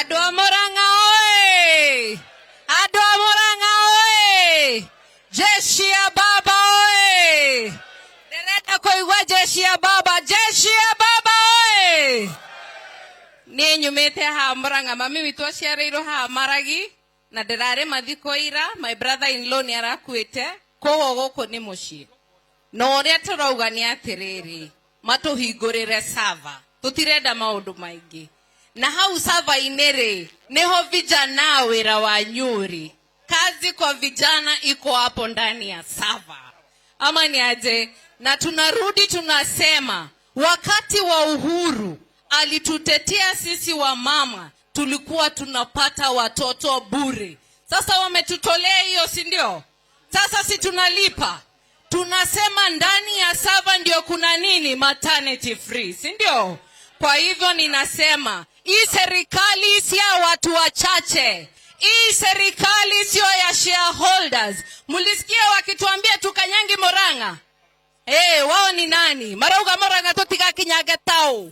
Adwa Murang'a oye! Adwa Murang'a oye! Jeshi ya baba oye! Dereta koigwa jeshi ya baba! Jeshi ya baba oye! Ni nyumete ha Murang'a mami witu aciarĩirwo ha Maragi na ndirarĩ mathiko ira. My brother in law ni arakuĩte koguo gũkũ nĩ mũciĩ. No ũrĩa tũrauga nĩ atĩrĩrĩ, matũhingũrĩre sava, tutirenda maũndũ maingĩ. Na hau sava-inĩ rĩ, niho vijana wĩra wa Nyuri. Kazi kwa vijana iko hapo ndani ya sava. Ama ni aje? Na tunarudi tunasema, wakati wa uhuru alitutetea sisi wa mama, tulikuwa tunapata watoto bure. Sasa wametutolea hiyo, si ndio? Sasa si tunalipa. Tunasema ndani ya sava ndio kuna nini? Maternity free, si ndio? Kwa hivyo ninasema, hii serikali si ya watu wachache. Hii serikali sio ya shareholders. Mulisikia wakituambia tukanyangi Murang'a? Wao ni nani? Marauga Murang'a totika kinyage tao.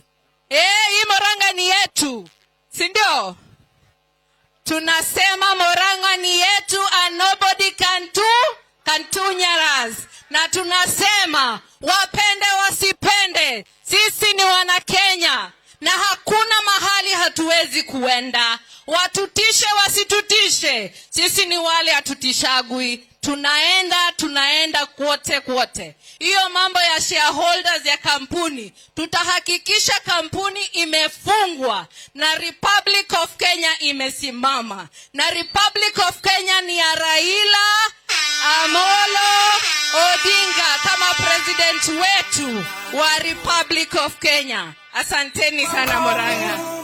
Hii Murang'a ni yetu, si ndio? Tunasema Murang'a ni yetu and nobody can tunyaras. Na tunasema wapende wasipende, sisi ni wana Kenya na hakuna mahali hatuwezi kuenda. Watutishe wasitutishe, sisi ni wale hatutishagui. Tunaenda kwote. Hiyo mambo ya shareholders ya kampuni, tutahakikisha kampuni imefungwa na Republic of Kenya imesimama. Na Republic of Kenya ni ya Raila Amolo Odinga kama president wetu wa Republic of Kenya. Asanteni sana Murang'a.